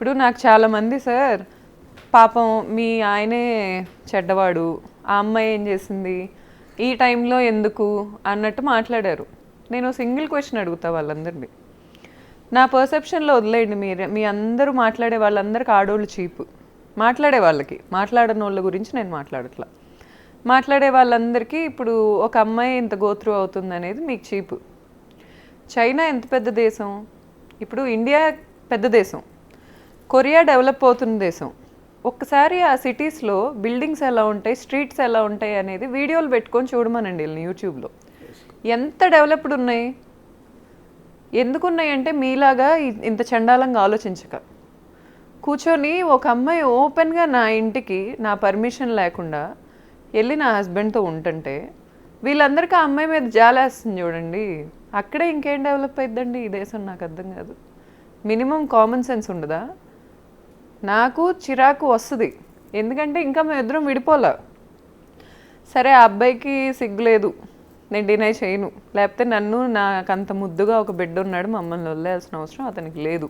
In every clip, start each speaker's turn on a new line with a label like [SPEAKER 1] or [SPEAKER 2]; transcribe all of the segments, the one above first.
[SPEAKER 1] ఇప్పుడు నాకు చాలామంది సార్ పాపం మీ ఆయనే చెడ్డవాడు, ఆ అమ్మాయి ఏం చేసింది, ఈ టైంలో ఎందుకు అన్నట్టు మాట్లాడారు. నేను సింగిల్ క్వశ్చన్ అడుగుతా వాళ్ళందరినీ. నా పర్సెప్షన్లో వదిలేయండి, మీ అందరూ మాట్లాడే వాళ్ళందరికీ ఆడోళ్ళు చీపు. మాట్లాడే వాళ్ళకి, మాట్లాడని వాళ్ళ గురించి నేను మాట్లాడట్లా. మాట్లాడే వాళ్ళందరికీ ఇప్పుడు ఒక అమ్మాయి ఇంత గోత్రూ అవుతుంది అనేది మీకు చీపు. చైనా ఎంత పెద్ద దేశం, ఇప్పుడు ఇండియా పెద్ద దేశం, కొరియా డెవలప్ అవుతున్న దేశం. ఒక్కసారి ఆ సిటీస్లో బిల్డింగ్స్ ఎలా ఉంటాయి, స్ట్రీట్స్ ఎలా ఉంటాయి అనేది వీడియోలు పెట్టుకొని చూడమనండి వీళ్ళని యూట్యూబ్లో. ఎంత డెవలప్డ్ ఉన్నాయి. ఎందుకున్నాయంటే మీలాగా ఇంత చండాలంగా ఆలోచించక కూర్చొని ఒక అమ్మాయి ఓపెన్గా నా ఇంటికి నా పర్మిషన్ లేకుండా వెళ్ళి నా హస్బెండ్తో ఉంటుంటే వీళ్ళందరికీ ఆ అమ్మాయి మీద జాలేస్తుంది చూడండి. అక్కడే ఇంకేం డెవలప్ అయిద్దండి ఈ దేశం, నాకు అర్థం కాదు. మినిమం కామన్ సెన్స్ ఉండదా? నాకు చిరాకు వస్తుంది, ఎందుకంటే ఇంకా మేము ఇద్దరం విడిపోలే. సరే ఆ అబ్బాయికి సిగ్గులేదు, నేను డినై చేయను, లేకపోతే నన్ను నాకంత ముద్దుగా ఒక బిడ్డ ఉన్నాడు మమ్మల్ని వదిలేయాల్సిన అవసరం అతనికి లేదు.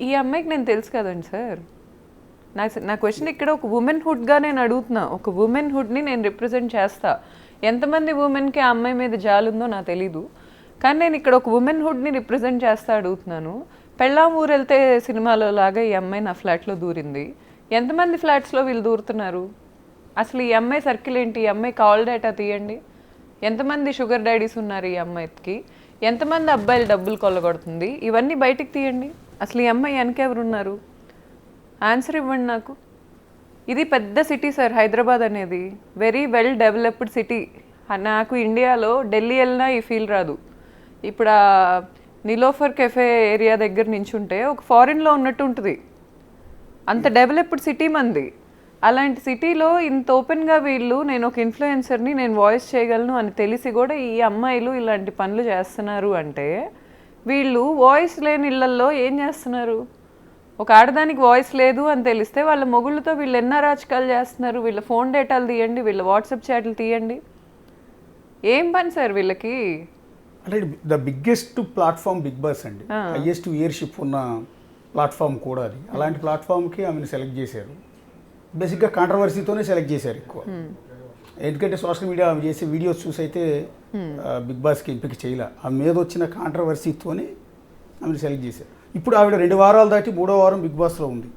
[SPEAKER 1] ఈ అమ్మాయికి నేను తెలుసు కదండి సార్. నా క్వశ్చన్ ఇక్కడ ఒక ఉమెన్హుడ్గా నేను అడుగుతున్నా. ఒక ఉమెన్హుడ్ని నేను రిప్రజెంట్ చేస్తా. ఎంతమంది ఉమెన్కి ఆ అమ్మాయి మీద జాలుందో నాకు తెలీదు, కానీ నేను ఇక్కడ ఒక ఉమెన్హుడ్ని రిప్రజెంట్ చేస్తా అడుగుతున్నాను. పెళ్ళాం ఊరు వెళ్తే సినిమాలో లాగా ఈ అమ్మాయి నా ఫ్లాట్లో దూరింది. ఎంతమంది ఫ్లాట్స్లో వీళ్ళు దూరుతున్నారు? అసలు ఈ అమ్మాయి సర్కిల్ ఏంటి? ఈ అమ్మాయి కాల్ డేటా తీయండి. ఎంతమంది షుగర్ డాడీస్ ఉన్నారు ఈ అమ్మాయికి? ఎంతమంది అబ్బాయిలు డబ్బులు కొల్లగొడుతుంది? ఇవన్నీ బయటికి తీయండి. అసలు ఈ అమ్మాయి వెనకెవరున్నారు? ఆన్సర్ ఇవ్వండి నాకు. ఇది పెద్ద సిటీ సార్ హైదరాబాద్ అనేది, వెరీ వెల్ డెవలప్డ్ సిటీ. నాకు ఇండియాలో ఢిల్లీ వెళ్ళినా ఈ ఫీల్ రాదు. ఇప్పుడు ఆ నిలోఫర్ కెఫే ఏరియా దగ్గర నించుంటే ఒక ఫారిన్లో ఉన్నట్టు ఉంటుంది. అంత డెవలప్డ్ సిటీ మంది. అలాంటి సిటీలో ఇంత ఓపెన్గా వీళ్ళు నేను ఒక ఇన్ఫ్లుయెన్సర్ని, నేను వాయిస్ చేయగలను అని తెలిసి కూడా ఈ అమ్మాయిలు ఇలాంటి పనులు చేస్తున్నారు అంటే వీళ్ళు వాయిస్ లేని ఇళ్లల్లో ఏం చేస్తున్నారు? ఒక ఆడదానికి వాయిస్ లేదు అని తెలిస్తే వాళ్ళ మొగుళ్ళతో వీళ్ళు ఎన్నో రాజకాలు చేస్తున్నారు. వీళ్ళ ఫోన్ డేటాలు తీయండి, వీళ్ళ వాట్సాప్ చాట్లు తీయండి. ఏం పని సార్ వీళ్ళకి?
[SPEAKER 2] అంటే the biggest platform Bigg Boss అండి, హైయెస్ట్ వ్యూయర్షిప్ ఉన్న ప్లాట్ఫామ్ కూడా అది. అలాంటి ప్లాట్ఫామ్కి ఆమెను సెలెక్ట్ చేశారు. బేసిక్గా కాంట్రవర్సీతోనే సెలెక్ట్ చేశారు ఎక్కువ. ఎందుకంటే సోషల్ మీడియా ఆమె చేసే వీడియోస్ చూసి అయితే బిగ్ బాస్కి ఎంపిక చేయలే. ఆమె మీద వచ్చిన కాంట్రవర్సీతోనే ఆమెను సెలెక్ట్ చేశారు. ఇప్పుడు ఆవిడ 2 వారాలు దాటి 3వ వారం బిగ్ బాస్లో ఉంది.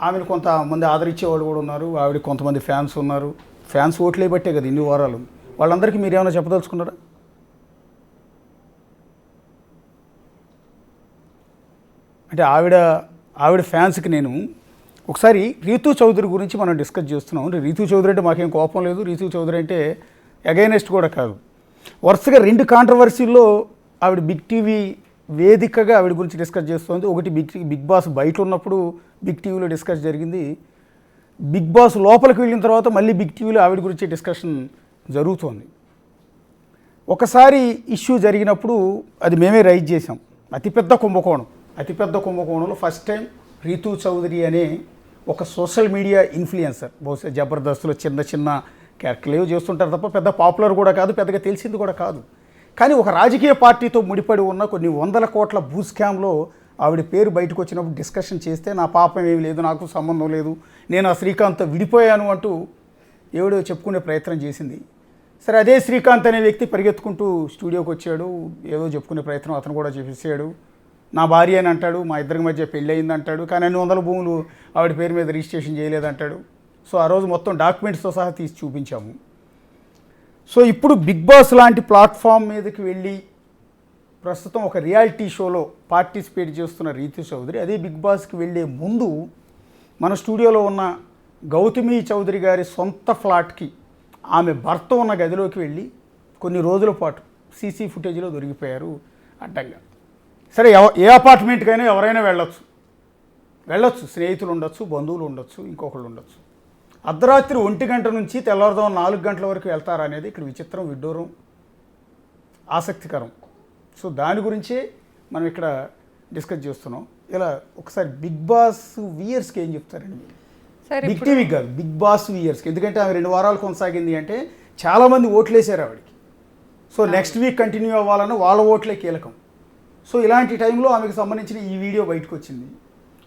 [SPEAKER 2] ఆమెను కొంతమంది ఆదరించేవాళ్ళు కూడా ఉన్నారు, ఆవిడ కొంతమంది ఫ్యాన్స్ ఉన్నారు. ఫ్యాన్స్ ఓట్లే బట్టే కదా ఇన్ని వారాలు. వాళ్ళందరికీ మీరు ఏమైనా చెప్పదలుచుకున్నారా? అంటే ఆవిడ ఫ్యాన్స్కి నేను ఒకసారి రీతూ చౌదరి గురించి మనం డిస్కస్ చేస్తున్నాం. రీతూ చౌదరి అంటే మాకేం కోపం లేదు, రీతూ చౌదరి అంటే అగైనెస్ట్ కూడా కాదు. వరుసగా 2 కాంట్రవర్సీల్లో ఆవిడ బిగ్ టీవీ వేదికగా ఆవిడ గురించి డిస్కస్ చేస్తుంది. ఒకటి బిగ్ బాస్ బయట ఉన్నప్పుడు బిగ్ టీవీలో డిస్కస్ జరిగింది. బిగ్ బాస్ లోపలికి వెళ్ళిన తర్వాత మళ్ళీ బిగ్ టీవీలో ఆవిడ గురించి డిస్కషన్ జరుగుతోంది. ఒకసారి ఇష్యూ జరిగినప్పుడు అది మేమే రైజ్ చేసాం. అతిపెద్ద కుంభకోణంలో ఫస్ట్ టైం రీతూ చౌదరి అనే ఒక సోషల్ మీడియా ఇన్ఫ్లుయెన్సర్, బహుశా జబర్దస్త్లో చిన్న క్యారెక్టర్లు ఏవో చేస్తుంటారు తప్ప పెద్ద పాపులర్ కూడా కాదు, పెద్దగా తెలిసింది కూడా కాదు. కానీ ఒక రాజకీయ పార్టీతో ముడిపడి ఉన్న కొన్ని 100 కోట్ల భూ స్కామ్లో ఆవిడ పేరు బయటకు వచ్చినప్పుడు డిస్కషన్ చేస్తే నా పాపం ఏమి లేదు, నాకు సంబంధం లేదు, నేను ఆ శ్రీకాంత్ విడిపోయాను అంటూ ఎవడో చెప్పుకునే ప్రయత్నం చేసింది. సరే, అదే శ్రీకాంత్ అనే వ్యక్తి పరిగెత్తుకుంటూ స్టూడియోకి వచ్చాడు, ఏదో చెప్పుకునే ప్రయత్నం అతను కూడా చేసేసాడు. నా భార్య అని అంటాడు, మా ఇద్దరి మధ్య పెళ్ళి అయింది అంటాడు, కానీ అన్ని 100 భూములు ఆవిడ పేరు మీద రిజిస్ట్రేషన్ చేయలేదంటాడు. సో ఆ రోజు మొత్తం డాక్యుమెంట్స్తో సహా తీసి చూపించాము. సో ఇప్పుడు బిగ్ బాస్ లాంటి ప్లాట్ఫామ్ మీదకి వెళ్ళి ప్రస్తుతం ఒక రియాలిటీ షోలో పార్టిసిపేట్ చేస్తున్న రీతూ చౌదరి అదే బిగ్ బాస్కి వెళ్ళే ముందు మన స్టూడియోలో ఉన్న గౌతమి చౌదరి గారి సొంత ఫ్లాట్కి ఆమె భర్త ఉన్న గదిలోకి వెళ్ళి కొన్ని రోజుల పాటు సీసీ ఫుటేజ్లో దొరికిపోయారు అడ్డంగా. సరే, ఏ అపార్ట్మెంట్కైనా ఎవరైనా వెళ్ళొచ్చు, స్నేహితులు ఉండొచ్చు, బంధువులు ఉండొచ్చు, ఇంకొకళ్ళు ఉండొచ్చు. అర్ధరాత్రి 1 గంట నుంచి తెల్లవారుదాం 4 గంటల వరకు వెళ్తారనేది ఇక్కడ విచిత్రం, విడ్డూరం, ఆసక్తికరం. సో దాని గురించే మనం ఇక్కడ డిస్కస్ చేస్తున్నాం. ఇలా ఒకసారి బిగ్ బాస్ వ్యూయర్స్కి ఏం చెప్తారండి మీరు? బిగ్ టీవీకి కాదు, బిగ్ బాస్ వ్యూయర్స్కి. ఎందుకంటే ఆమె 2 వారాలు కొనసాగింది అంటే చాలామంది ఓట్లేసారు ఆవిడకి. సో నెక్స్ట్ వీక్ కంటిన్యూ అవ్వాలన్న వాళ్ళ ఓట్లే కీలకం. సో ఇలాంటి టైంలో ఆమెకు సంబంధించిన ఈ వీడియో బయటకు వచ్చింది.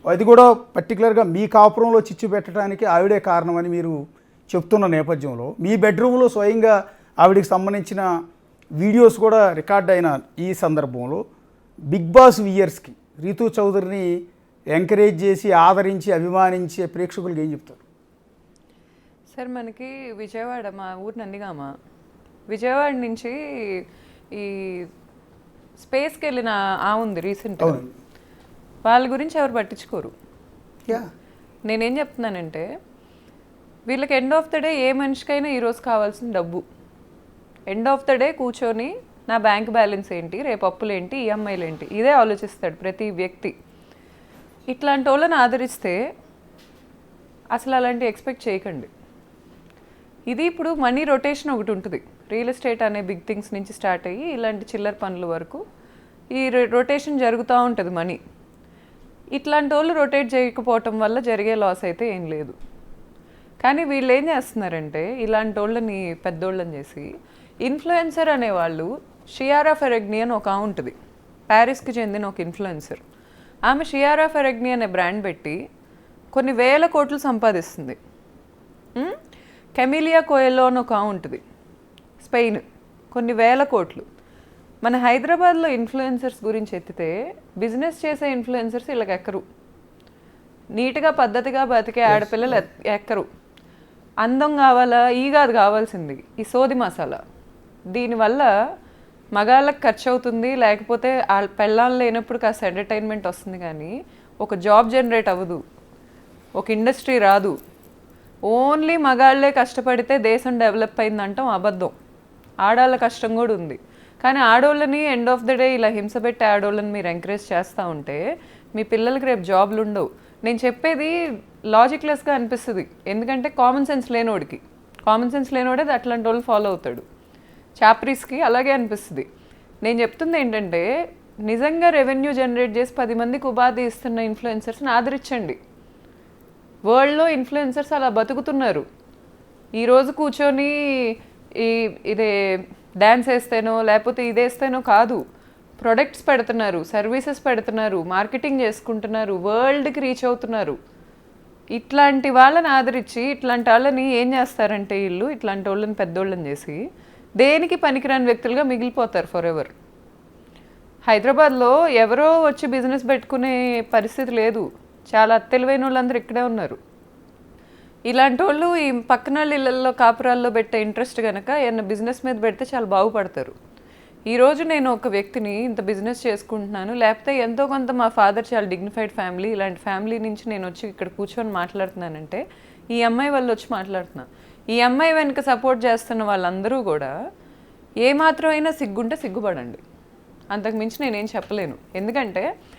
[SPEAKER 2] అది కూడా పర్టికులర్గా మీ కాపురంలో చిచ్చు పెట్టడానికి ఆవిడే కారణమని మీరు చెప్తున్న నేపథ్యంలో మీ బెడ్రూమ్లో స్వయంగా ఆవిడికి సంబంధించిన వీడియోస్ కూడా రికార్డ్ అయిన ఈ సందర్భంలో బిగ్ బాస్ వ్యూయర్స్కి రీతూ చౌదరిని ఎంకరేజ్ చేసి ఆదరించి అభిమానించే ప్రేక్షకులకి ఏం చెప్తారు?
[SPEAKER 1] సార్ మనకి విజయవాడ, మా ఊరు నందిగామ, విజయవాడ నుంచి ఈ స్పేస్కి వెళ్ళిన ఉంది రీసెంట్, వాళ్ళ గురించి ఎవరు పట్టించుకోరు. నేనేం చెప్తున్నానంటే వీళ్ళకి ఎండ్ ఆఫ్ ద డే ఏ మనిషికైనా ఈరోజు కావాల్సిన డబ్బు. ఎండ్ ఆఫ్ ద డే కూర్చొని నా బ్యాంక్ బ్యాలెన్స్ ఏంటి, రేపు అప్పులు ఏంటి, ఈఎంఐలు ఏంటి, ఇదే ఆలోచిస్తాడు ప్రతి వ్యక్తి. ఇట్లాంటి వాళ్ళని ఆదరిస్తే అసలు అలాంటి ఎక్స్పెక్ట్ చేయకండి. ఇది ఇప్పుడు మనీ రొటేషన్ ఒకటి ఉంటుంది. రియల్ ఎస్టేట్ అనే బిగ్ థింగ్స్ నుంచి స్టార్ట్ అయ్యి ఇలాంటి చిల్లర పనుల వరకు ఈ రొటేషన్ జరుగుతూ ఉంటుంది మనీ. ఇట్లాంటి వాళ్ళు రొటేట్ చేయకపోవటం వల్ల జరిగే లాస్ అయితే ఏం లేదు. కానీ వీళ్ళు ఏం చేస్తున్నారంటే ఇలాంటి వాళ్ళని పెద్దోళ్ళని చేసి ఇన్ఫ్లుయెన్సర్ అనేవాళ్ళు, షియారా ఫెరెగ్నీ అని ఒక ఉంటుంది, ప్యారిస్కి చెందిన ఒక ఇన్ఫ్లుయెన్సర్. ఆమె షియారా ఫెరెగ్నీ అనే బ్రాండ్ పెట్టి కొన్ని వేల కోట్లు సంపాదిస్తుంది. కెమిలియా కోయెలో అని ఒక ఉంటుంది, స్పెయిన్, కొన్ని వేల కోట్లు. మన హైదరాబాద్లో ఇన్ఫ్లుయెన్సర్స్ గురించి ఎత్తితే బిజినెస్ చేసే ఇన్ఫ్లుయెన్సర్స్ వీళ్ళకి ఎక్కరు. నీట్గా పద్ధతిగా బతికే ఆడపిల్లలు ఎక్కరు. అందం కావాలా, ఈ కాదు కావాల్సింది, ఈ సోది మసాలా. దీనివల్ల మగాళ్ళకి ఖర్చు అవుతుంది, లేకపోతే ఆ పెళ్ళాలు లేనప్పుడు కాస్త ఎంటర్టైన్మెంట్ వస్తుంది, కానీ ఒక జాబ్ జనరేట్ అవ్వదు, ఒక ఇండస్ట్రీ రాదు. ఓన్లీ మగాళ్ళే కష్టపడితే దేశం డెవలప్ అయిందంటాం అబద్ధం. ఆడాళ్ళ కష్టం కూడా ఉంది. కానీ ఆడోళ్ళని ఎండ్ ఆఫ్ ద డే ఇలా హింస పెట్టే ఆడోళ్ళని మీరు ఎంకరేజ్ చేస్తూ ఉంటే మీ పిల్లలకి రేపు జాబ్లు ఉండవు. నేను చెప్పేది లాజిక్లెస్గా అనిపిస్తుంది, ఎందుకంటే కామన్ సెన్స్ లేనోడే అట్లాంటి వాళ్ళు ఫాలో అవుతాడు. చాప్రీస్కి అలాగే అనిపిస్తుంది. నేను చెప్తుంది ఏంటంటే నిజంగా రెవెన్యూ జనరేట్ చేసి 10 మందికి ఉపాధి ఇస్తున్న ఇన్ఫ్లుయెన్సర్స్ని ఆదరించండి. వరల్డ్లో ఇన్ఫ్లుయెన్సర్స్ అలా బతుకుతున్నారు. ఈరోజు కూర్చొని ఇదే డ్యాన్స్ వేస్తేనో లేకపోతే ఇదేస్తేనో కాదు, ప్రొడక్ట్స్ పెడుతున్నారు, సర్వీసెస్ పెడుతున్నారు, మార్కెటింగ్ చేసుకుంటున్నారు, వరల్డ్కి రీచ్ అవుతున్నారు. ఇట్లాంటి వాళ్ళని ఆదరించి ఇట్లాంటి వాళ్ళని ఏం చేస్తారంటే వీళ్ళు ఇట్లాంటి వాళ్ళని పెద్దోళ్ళని చేసి దేనికి పనికిరాని వ్యక్తులుగా మిగిలిపోతారు ఫర్ ఎవర్. హైదరాబాద్లో ఎవరో వచ్చి బిజినెస్ పెట్టుకునే పరిస్థితి లేదు. చాలా తెలివైన వాళ్ళందరూ ఇక్కడే ఉన్నారు. ఇలాంటి వాళ్ళు ఈ పక్కన ఇళ్ళల్లో కాపురాల్లో పెట్టే ఇంట్రెస్ట్ కనుక ఏమన్నా బిజినెస్ మీద పెడితే చాలా బాగుపడతారు. ఈరోజు నేను ఒక వ్యక్తిని ఇంత బిజినెస్ చేసుకుంటున్నాను, లేకపోతే ఎంతో కొంత మా ఫాదర్ చాలా డిగ్నిఫైడ్ ఫ్యామిలీ, ఇలాంటి ఫ్యామిలీ నుంచి నేను వచ్చి ఇక్కడ కూర్చొని మాట్లాడుతున్నానంటే ఈ అమ్మాయి వాళ్ళు వచ్చి మాట్లాడుతున్నాను. ఈ అమ్మాయి వెనుక సపోర్ట్ చేస్తున్న వాళ్ళందరూ కూడా ఏమాత్రం అయినా సిగ్గుంటే సిగ్గుపడండి, అంతకు మించి నేనేం చెప్పలేను. ఎందుకంటే